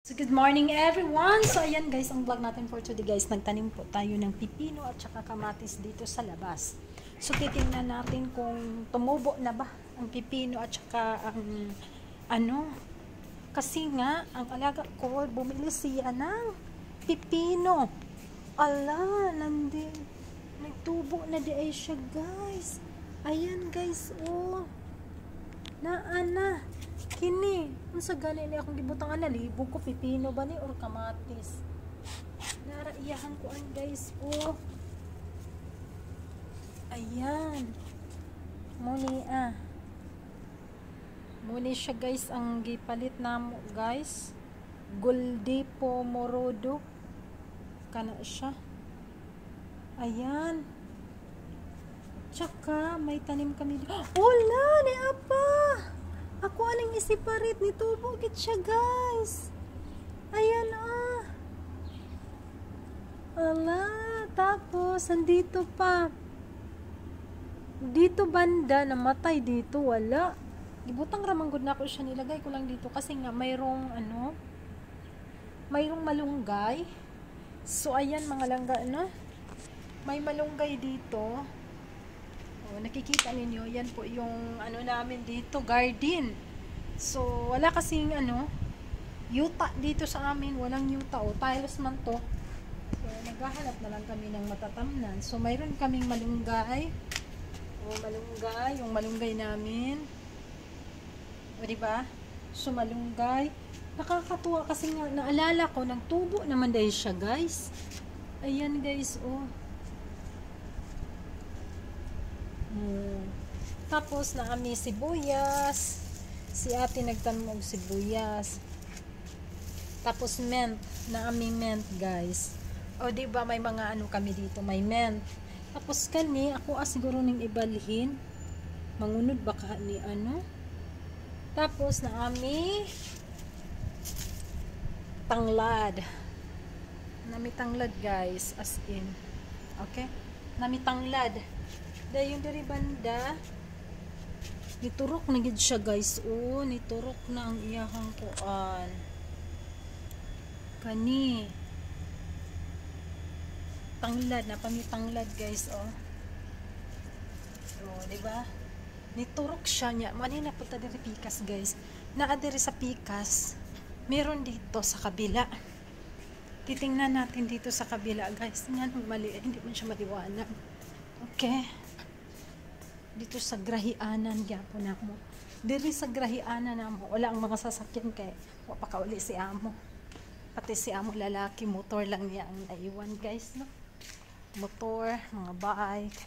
So, good morning everyone! So, ayan guys, ang vlog natin for today guys, nagtanim po tayo ng pipino at saka kamatis dito sa labas. So, titingnan natin kung tumubo na ba ang pipino at saka ang kasi nga, ang alaga ko, bumili siya ng pipino. Ala, nagtubo na di ay siya guys. Ayan guys, oh. Kini, unsa gani ni akong gibutang analibog ko pipino ba ni or kamatis. Naraiyahan ko an guys, oh. Ayan. Muni siya guys ang gipalit namo guys. Goldie Pomorodo. Kana siya. Ayan. Tsaka may tanim kami. Wala ni apa. Ako aning isiparit ni tubo gid siya guys. Ayan ah. Ala, tapos andito pa. Dito banda namatay dito wala. Gibutang ramang gud nako siya, nilagay ko lang dito kasi nga mayroong mayroong malunggay. So ayan mga langga may malunggay dito. Oh, nakikita ninyo, yan po yung namin dito, garden. So, wala kasing yuta dito sa amin, walang yuta o tiles man to. So, naghahanap na lang kami ng matatamnan. So, mayroon kaming malunggay. Yung malunggay namin. O, diba? So, malunggay. Nakakatuwa kasi nga, naalala ko, nagtubo naman dahil siya, guys. Ayan, guys, oh. Tapos na kami sibuyas. Si ate nagtanom og sibuyas. Tapos mint, na kami mint guys. O di ba may mga kami dito, may mint. Tapos kani ako siguro ning ibalhin. Mangunod baka ni Tapos na kami tanglad. Nami tanglad guys, as in. Okay? Nami tanglad. Dahil yung dari banda, niturok na gid siya guys. Oh, niturok na ang iyahang kuan. Kani. Tanglad, napamitanglad guys, oh. Oh, diba? Niturok siya niya. Mani na punta diri pikas guys. Naa diri sa pikas. Meron dito sa kabila. Titingnan natin dito sa kabila guys. Nga nung mali, hindi man siya maliwanag. Okay. Dito sa grahianan gyapon namo. Diri sa grahianan namo wala ang mga sasakyan kay wa pa kauli si amo. Pati si amo lalaki, motor lang niya ang naiwan guys, no. Motor, mga bike.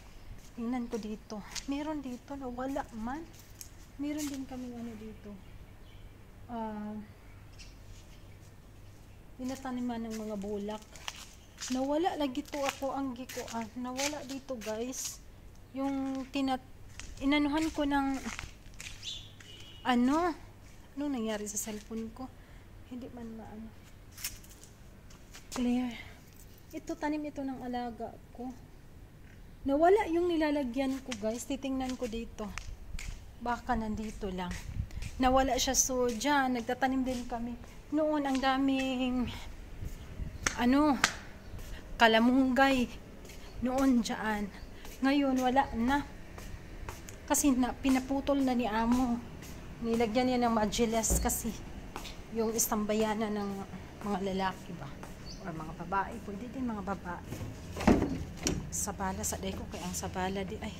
Tingnan ko dito. Meron dito na wala man. Meron din kaming dito. Pinataniman ng mga bulak. Nawala lagi to ako ang gikuan. Nawala dito guys. Yung inanuhan ko ng ano nangyari sa cellphone ko, hindi man clear. Ito tanim ito ng alaga ko, nawala yung nilalagyan ko guys. Titingnan ko dito, baka nandito lang, nawala siya. So dyan nagtatanim din kami noon, ang daming kalamunggay noon dyan. Ngayon wala na kasi pinaputol na ni amo. Nilagyan niya ng madulas kasi yung istambayanan ng mga lalaki ba or mga babae, pwede din mga babae. Sabala sa day ko kaya ang sabala di ay.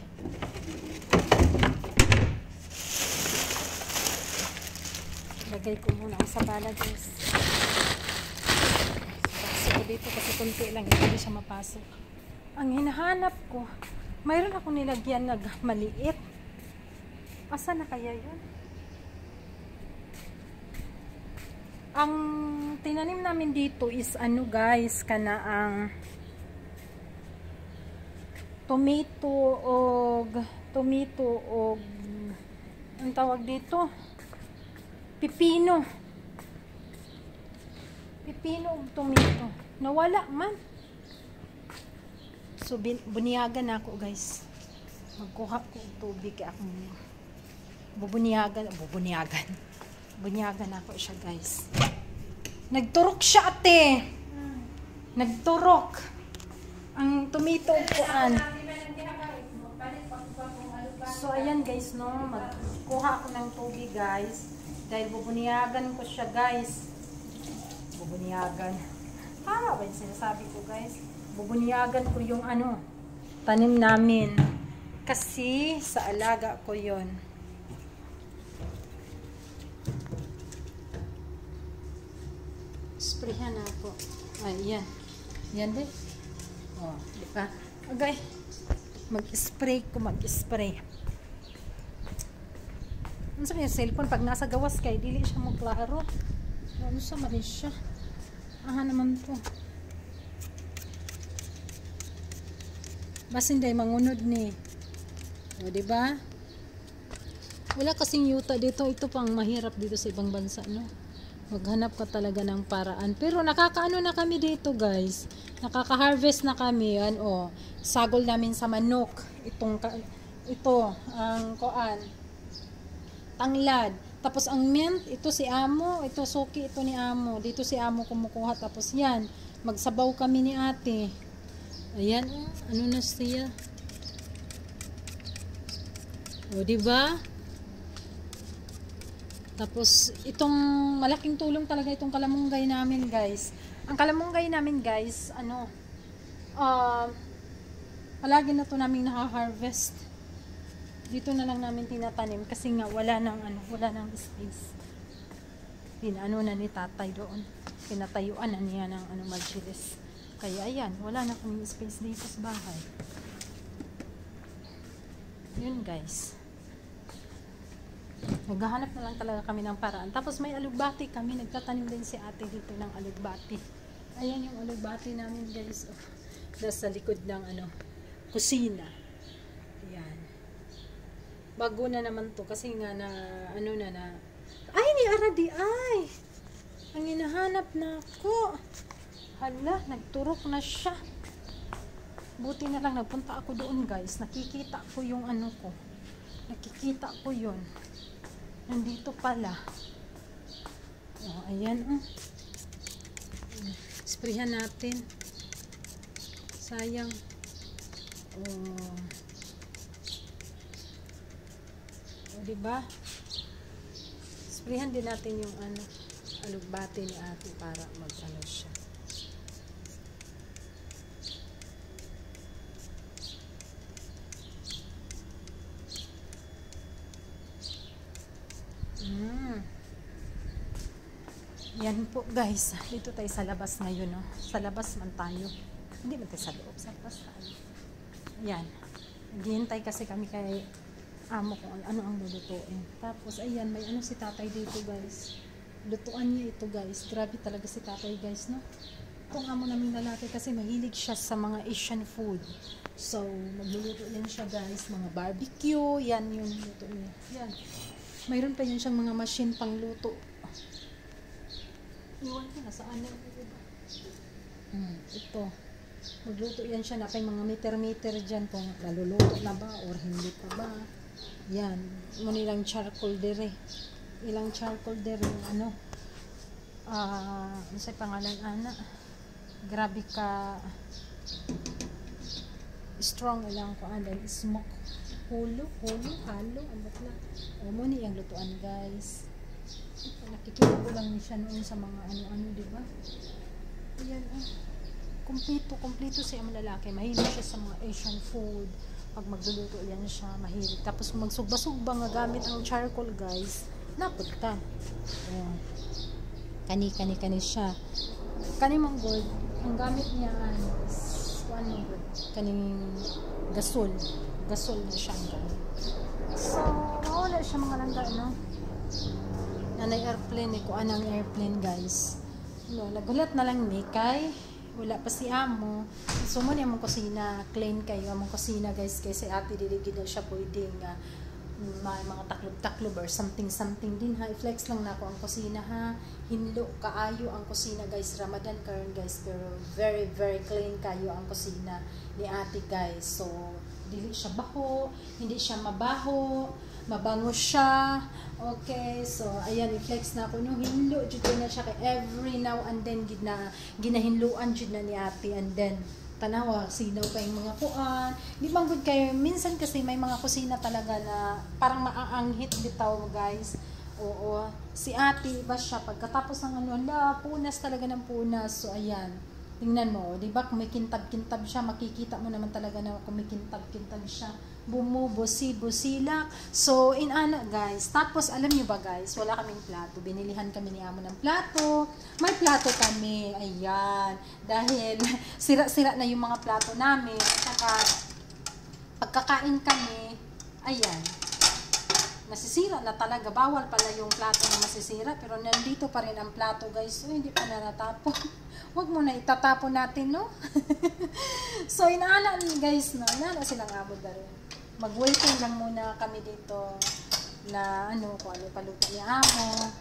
Lagay ko muna ang sabala guys. Pasok ko dito kasi kunti lang, hindi siya mapasok. Ang hinahanap ko, mayroon ako nilagyan maliit. Asa na kaya yun? Ang tinanim namin dito is guys, kana ang tomato og ang tawag dito, pipino og tomato. Nawala man. So buniyagan ako guys. Magkuha ko og tubig kay akong bubunyagan ako siya guys. Nagturok siya, ate. Nagturok. Ang tomato kuan. So, ayan guys, no. Magkuha ako ng tubig, guys. Dahil bubuniyagan ko siya, guys. Bubuniyagan. Tama ba yung sinasabi ko, guys? Bubuniyagan ko yung tanim namin. Kasi sa alaga ko yon. Sprayhan na ako. Ay, yan. Yan din. Oh, di ba? Okay. Mag-spray ko, mag-spray. Ano sa yung cellphone? Pag nasa gawas kay, dili siya mo klaro. Ano sa mali siya? Aha naman to. Basta hindi mangunod ni. O, di ba? Wala kasing yuta dito. Ito pang mahirap dito sa ibang bansa, no? Maghanap ka talaga ng paraan. Pero nakakaano na kami dito, guys. Nakaka-harvest na kami. Yan, oh. Sagol namin sa manok. Ito, ang koan. Tanglad. Tapos ang mint, ito si Amo. Ito suki, ito ni Amo. Dito si Amo kumukuha. Tapos yan, magsabaw kami ni ate. Ayan, ano na siya. O, diba? Tapos, itong malaking tulong talaga itong kalamunggay namin, guys. Ang kalamunggay namin, guys, palagi na to namin naka-harvest. Dito na lang namin tinatanim kasi nga wala nang space. Pinano na ni tatay doon. Pinatayuan na niya ng margilis. Kaya ayan, wala na kaming space dito sa bahay. Yun, guys. Naghahanap na lang talaga kami ng paraan. Tapos may alugbati kami. Nagtatanim din si ate dito ng alugbati. Ayan yung alugbati namin, guys. Oh, nasa likod ng kusina. Ayan. Bago na naman to. Kasi nga ay, ni Aradi, ay! Ang hinahanap na ako. Hala, nagturok na siya. Buti na lang nagpunta ako doon, guys. Nakikita ko yung ko. Nakikita ko yun. Nandito pala. Oh, ayan, oh. Sprayhan natin. Sayang. Oh. Oh, diba? Sprayhan din natin yung alugbati ni ate para siya. Yan po, guys. Dito tayo sa labas ngayon, no? Sa labas man tayo. Hindi man tayo sa loob. Sa labas tayo. Yan. Naghihintay kasi kami kay Amo kung ano ang lulutuin. Tapos, ayan, may si tatay dito, guys. Lutuan niya ito, guys. Grabe talaga si tatay, guys, no? Itong amo namin lalaki kasi mahilig siya sa mga Asian food. So, magluluto yan siya, guys. Mga barbecue. Yan yung luto niya. Yan. Mayroon pa yun siyang mga machine pang luto. Iwan ko na saan yan. Ito. Magluto yan siya. Napay mga meter-meter dyan kung naluluto na ba or hindi pa ba. Yan. Ilang charcoal dere. Ilang charcoal dere. Ano sa'y pangalan, ana? Grabe ka strong ilang ko. Then smoke. Halo. Ano ba? Muna yung lutuan, guys. Nakikita ko lang siya noon sa mga diba? Ayan, kumpleto siya ang lalaki. Mahilig siya sa mga Asian food. Pag magluluto yan siya, mahilig. Tapos kung magsugba-sugba nga gamit ang charcoal, guys, napunta. Ayan. Kani siya. Kani mong gold, ang gamit niya is kaning gasol na siya. So, wala siya mga langga, nanay airplane, kung anong airplane, guys. Nagulat na lang ni kay wala pa si Amo. So mo ni among kusina, clean kayo among kusina, guys, kasi ate diligid na siya pwedeng mga taklob-taklob or something din ha. I-flex lang na ako ang kusina, ha. Hinlo kaayo ang kusina, guys. Ramadan karon, guys, pero very very clean kayo ang kusina ni ate, guys. So dili siya baho, hindi siya mabaho, mabango siya. Okay, so ayan, i-flex na ako no, hinlo jud na siya kay every now and then ginahinluan jud na ni ate, and then tanawa sinaw pa yung mga kuan. Di bang good kayo minsan kasi may mga kusina talaga na parang maaanghit bitaw guys. Oo, si ate iba siya pagkatapos ng ano, punas talaga ng punas. So ayan, tingnan mo, di ba, kumikintab-kintab siya, makikita mo naman talaga na kumikintab-kintab siya, bumubusi-busilak. So, inana guys, tapos alam nyo ba guys, wala kaming plato, binilihan kami ni amo ng plato, may plato kami, ayan, dahil sira-sira na yung mga plato namin, at saka pagkakain kami, ayan, nasisira na talaga, bawal pala yung plato na masisira, pero nandito pa rin ang plato guys, so hindi pa na natapon. Huwag mo na itatapon natin, no? So, inaala guys, no? Inaala silang amo na rin. Mag-waiting lang muna kami dito na ano, kung ano paluto ni amo.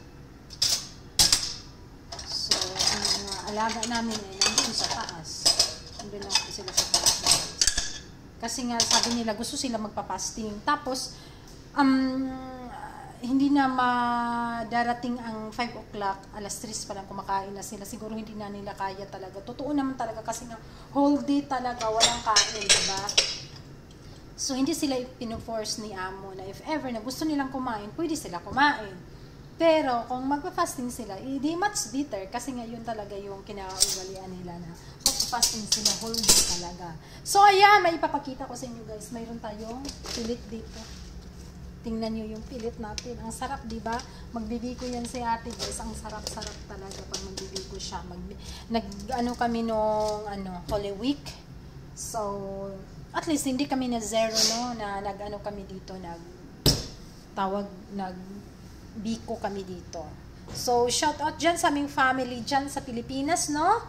So, ang alaga namin ay nandun sa taas. Nandun lang sila sa taas. Kasi nga, sabi nila, gusto sila magpa-fasting. Tapos, hindi na madarating ang 5 o'clock, alas 3 pa lang kumakain na sila. Siguro hindi na nila kaya talaga. Totoo naman talaga kasi nga whole day talaga walang kain, diba? So, hindi sila pino-force ni amo na if ever na gusto nilang kumain, pwede sila kumain. Pero, kung magpa-fasting sila, hindi much bitter kasi nga yun talaga yung kinaugalian nila na magpa-fasting sila whole day talaga. So, ayan, may ipapakita ko sa inyo guys. Mayroon tayong pilit dito. Tingnan nyo yung pilit natin. Ang sarap, di ba? Magbibiko yan si ate, guys. Ang sarap-sarap talaga pag magbibiko siya. Nag-ano kami nung Holy Week. So, at least hindi kami na zero, no? Na nag-ano kami dito, nagbiko kami dito. So, shout out dyan sa aming family dyan sa Pilipinas, no?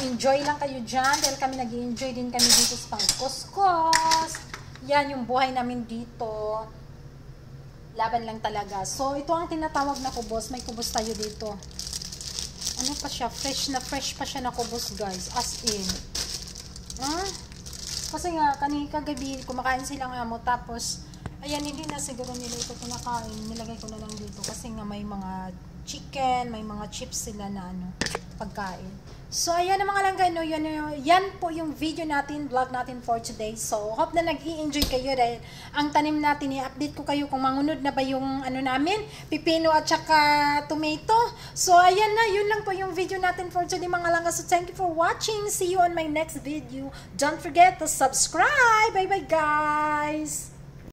Enjoy lang kayo dyan. Dahil kami nag-enjoy din kami dito sa pang-kuskus. Yan yung buhay namin dito. Laban lang talaga. So, ito ang tinatawag na kubos. May kubos tayo dito. Ano pa siya? Fresh pa siya na kubos, guys. As in. Kasi nga, kagabi, kumakain sila nga mo. Tapos, ayan, hindi na siguro nila ito kinakain. Nilagay ko na lang dito. Kasi nga, may mga chicken, may mga chips sila na pagkain. So, ayan na mga langga, no? Yan po yung video natin, vlog natin for today. So, hope na nag-i-enjoy kayo dahil ang tanim natin, i-update ko kayo kung mangunod na ba yung namin, pipino at saka tomato. So, ayan na, yun lang po yung video natin for today mga langga. So, thank you for watching. See you on my next video. Don't forget to subscribe. Bye-bye, guys!